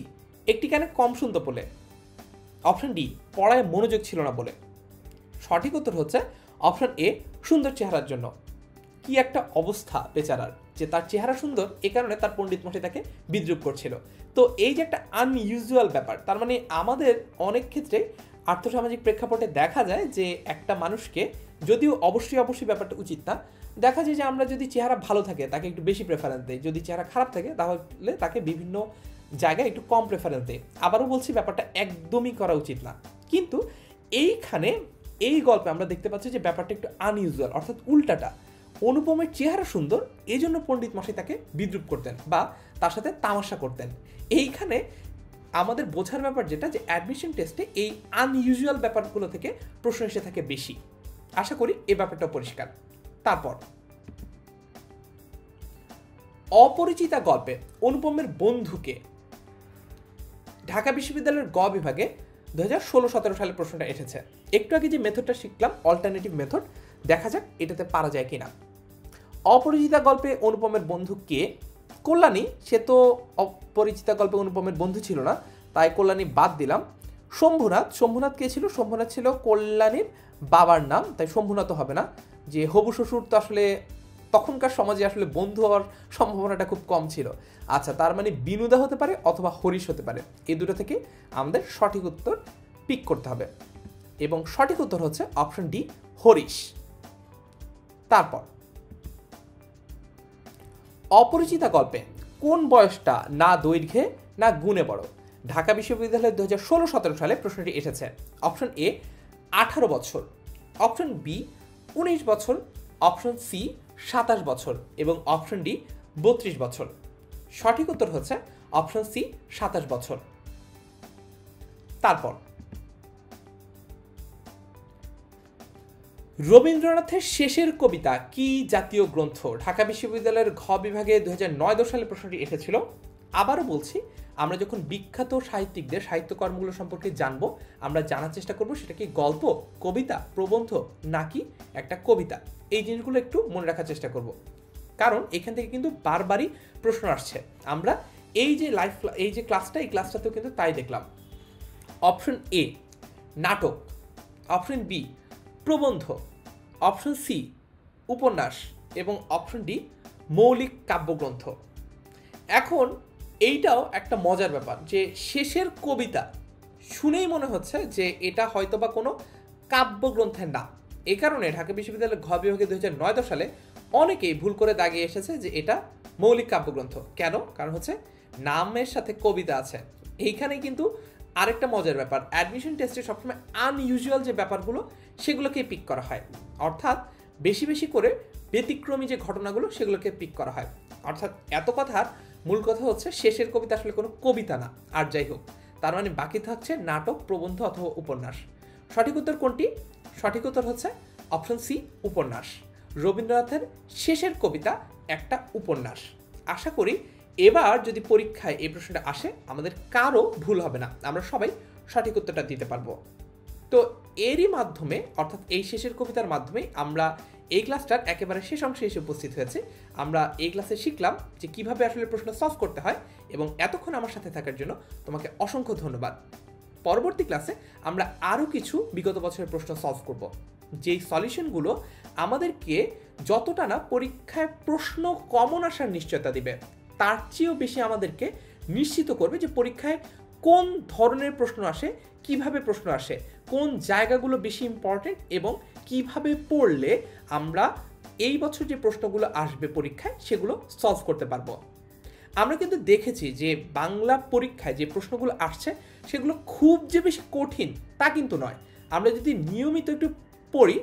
একটি কানে কম শুনতো বলে। অপশন ডি, পড়ায় মনোযোগ ছিল না বলে। সঠিক উত্তর হচ্ছে অপশন এ, সুন্দর চেহারার জন্য। কি একটা অবস্থা বেচারার, যে তার চেহারা সুন্দর এ কারণে তার পণ্ডিত মশাই তাকে বিদ্রূপ করছিল। তো এই যে একটা আনইউজুয়াল ব্যাপার, তার মানে আমাদের অনেক ক্ষেত্রে আর্থসামাজিক প্রেক্ষাপটে দেখা যায় যে একটা মানুষকে, যদিও অবশ্যই ব্যাপারটা উচিত না, দেখা যায় যে আমরা যদি চেহারা ভালো থাকে তাকে একটু বেশি প্রেফারেন্স দেয়, যদি চেহারা খারাপ থাকে তাহলে তাকে বিভিন্ন জায়গায় একটু কম প্রেফারেন্স দেয়। আবারও বলছি, ব্যাপারটা একদমই করা উচিত না। কিন্তু এইখানে এই গল্পে আমরা দেখতে পাচ্ছি যে ব্যাপারটা একটু আনইউজুয়াল, অর্থাৎ উল্টাটা। অনুপমের চেহারা সুন্দর, এই জন্য পণ্ডিত মশাই তাকে বিদ্রূপ করতেন বা তার সাথে তামাশা করতেন। এইখানে আমাদের বোঝার ব্যাপার যেটা, যে অ্যাডমিশন টেস্টে এই আনইউজুয়াল ব্যাপারগুলো থেকে প্রশ্ন এসে থাকে বেশি। আশা করি এই ব্যাপারটা পরিষ্কার। তারপর অপরিচিতা গল্পে অনুপমের বন্ধুকে ঢাকা বিশ্ববিদ্যালয়ের গ বিভাগে 2016-17 সালে প্রশ্নটা এসেছে। একটু আগে যে মেথডটা শিখলাম, অল্টারনেটিভ মেথড, দেখা যাক এটাতে পারা যায় কিনা। অপরিচিতা গল্পে অনুপমের বন্ধু কে? কল্যাণী, সে তো অপরিচিতা গল্পে অনুপমের বন্ধু ছিল না, তাই কল্যাণী বাদ দিলাম। শম্ভুনাথ কে ছিল? শম্ভুনাথ ছিল কল্যাণীর বাবার নাম, তাই শম্ভুনাথও হবে না। যে হবু শ্বশুর তো আসলে তখনকার সমাজে আসলে বন্ধু হওয়ার সম্ভাবনাটা খুব কম ছিল। আচ্ছা, তার মানে বিনুদা হতে পারে অথবা হরিশ হতে পারে। এই দুটো থেকে আমাদের সঠিক উত্তর পিক করতে হবে, এবং সঠিক উত্তর হচ্ছে অপশন ডি, হরিশ। তারপর অপরিচিতা গল্পে কোন বয়সটা না দৈর্ঘ্যে না গুণে বড়? ঢাকা বিশ্ববিদ্যালয়ের 2016-17 সালে প্রশ্নটি এসেছে। অপশন এ 18 বছর, অপশন বি 19 বছর, অপশন সি 27 বছর এবং অপশন ডি 32 বছর। সঠিক উত্তর হচ্ছে অপশন সি 27 বছর। তারপর রবীন্দ্রনাথের শেষের কবিতা কি জাতীয় গ্রন্থ? ঢাকা বিশ্ববিদ্যালয়ের ঘ বিভাগে 2009-10 সালে প্রশ্নটি এসেছিল। আবারও বলছি, আমরা যখন বিখ্যাত সাহিত্যিকদের সাহিত্যকর্মগুলো সম্পর্কে জানবো, আমরা জানার চেষ্টা করব সেটা কি গল্প, কবিতা, প্রবন্ধ নাকি একটা কবিতা। এই জিনিসগুলো একটু মনে রাখার চেষ্টা করব, কারণ এখান থেকে কিন্তু বারবারই প্রশ্ন আসছে। আমরা এই যে ক্লাসটা, এই ক্লাসটাতেও কিন্তু তাই দেখলাম। অপশন এ নাটক, অপশন বি প্রবন্ধ, অপশন সি উপন্যাস এবং অপশন ডি মৌলিক কাব্যগ্রন্থ। এখন এইটাও একটা মজার ব্যাপার যে শেষের কবিতা শুনেই মনে হচ্ছে যে এটা হয়তোবা কোনো কাব্যগ্রন্থের নাম। এই কারণে ঢাকা বিশ্ববিদ্যালয়ের ঘ বিভাগে 2009 সালে অনেকেই ভুল করে দাগিয়ে এসেছে যে এটা মৌলিক কাব্যগ্রন্থ। কেন? কারণ হচ্ছে নামের সাথে কবিতা আছে। এইখানে কিন্তু আরেকটা মজার ব্যাপার, অ্যাডমিশন টেস্টে সবসময় আনইউজুয়াল যে ব্যাপারগুলো সেগুলোকে পিক করা হয়, অর্থাৎ বেশি বেশি করে ব্যতিক্রমী যে ঘটনাগুলো সেগুলোকে পিক করা হয়। অর্থাৎ এত কথার মূল কথা হচ্ছে শেষের কবিতা আসলে কোনো কবিতা না। আর যাই হোক, তার মানে বাকি থাকছে নাটক, প্রবন্ধ অথবা উপন্যাস। সঠিক উত্তর কোনটি? সঠিক উত্তর হচ্ছে অপশন সি, উপন্যাস। রবীন্দ্রনাথের শেষের কবিতা একটা উপন্যাস। আশা করি এবার যদি পরীক্ষায় এই প্রশ্নটা আসে আমাদের কারো ভুল হবে না, আমরা সবাই সঠিক উত্তরটা দিতে পারবো। তো এরই মাধ্যমে, অর্থাৎ এই শেষের কবিতার মাধ্যমেই আমরা এই ক্লাসটার একেবারে শেষ অংশে এসে উপস্থিত হয়েছে। আমরা এই ক্লাসে শিখলাম যে কিভাবে আসলে প্রশ্ন সলভ করতে হয়, এবং এতক্ষণ আমার সাথে থাকার জন্য তোমাকে অসংখ্য ধন্যবাদ। পরবর্তী ক্লাসে আমরা আরও কিছু বিগত বছরের প্রশ্ন সলভ করব, যেই সলিউশনগুলো আমাদেরকে যতটা না পরীক্ষায় প্রশ্ন কমন আসার নিশ্চয়তা দিবে, তার চেয়েও বেশি আমাদেরকে নিশ্চিত করবে যে পরীক্ষায় কোন ধরনের প্রশ্ন আসে, কিভাবে প্রশ্ন আসে, কোন জায়গাগুলো বেশি ইম্পর্টেন্ট, এবং কিভাবে পড়লে আমরা এই বছর যে প্রশ্নগুলো আসবে পরীক্ষায় সেগুলো সলভ করতে পারবো। আমরা কিন্তু দেখেছি যে বাংলা পরীক্ষায় যে প্রশ্নগুলো আসছে সেগুলো খুব যে বেশি কঠিন তা কিন্তু নয়। আমরা যদি নিয়মিত একটু পড়ি,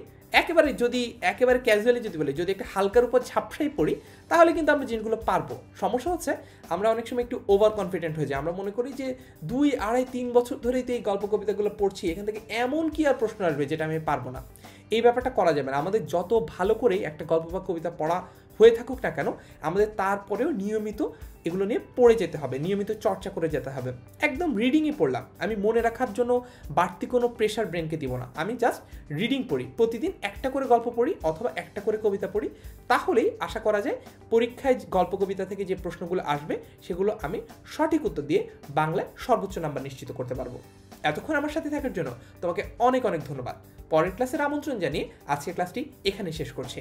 একেবারে ক্যাজুয়ালি যদি বলি, যদি একটা হালকার উপর ঝাপসাই পড়ি, তাহলে কিন্তু আমরা জিনিসগুলো পারবো। সমস্যা হচ্ছে আমরা অনেক সময় একটু ওভার কনফিডেন্ট হয়ে যাই। আমরা মনে করি যে 2, 2.5, 3 বছর ধরেই তো এই গল্প কবিতাগুলো পড়ছি, এখান থেকে এমন কি আর প্রশ্ন আসবে যেটা আমি পারবো না। এই ব্যাপারটা করা যাবে না। আমাদের যত ভালো করেই একটা গল্প বা কবিতা পড়া হয়ে থাকুক না কেন, আমাদের তারপরেও নিয়মিত এগুলো নিয়ে পড়ে যেতে হবে, নিয়মিত চর্চা করে যেতে হবে। একদম রিডিংই পড়লাম, আমি মনে রাখার জন্য বাড়তি কোনো প্রেশার ব্রেনকে দিব না। আমি জাস্ট রিডিং পড়ি, প্রতিদিন একটা করে গল্প পড়ি অথবা একটা করে কবিতা পড়ি, তাহলেই আশা করা যায় পরীক্ষায় গল্প কবিতা থেকে যে প্রশ্নগুলো আসবে সেগুলো আমি সঠিক উত্তর দিয়ে বাংলায় সর্বোচ্চ নাম্বার নিশ্চিত করতে পারবো। এতক্ষণ আমার সাথে থাকার জন্য তোমাকে অনেক অনেক ধন্যবাদ। পরের ক্লাসের আমন্ত্রণ জানিয়ে আজকের ক্লাসটি এখানে শেষ করছি।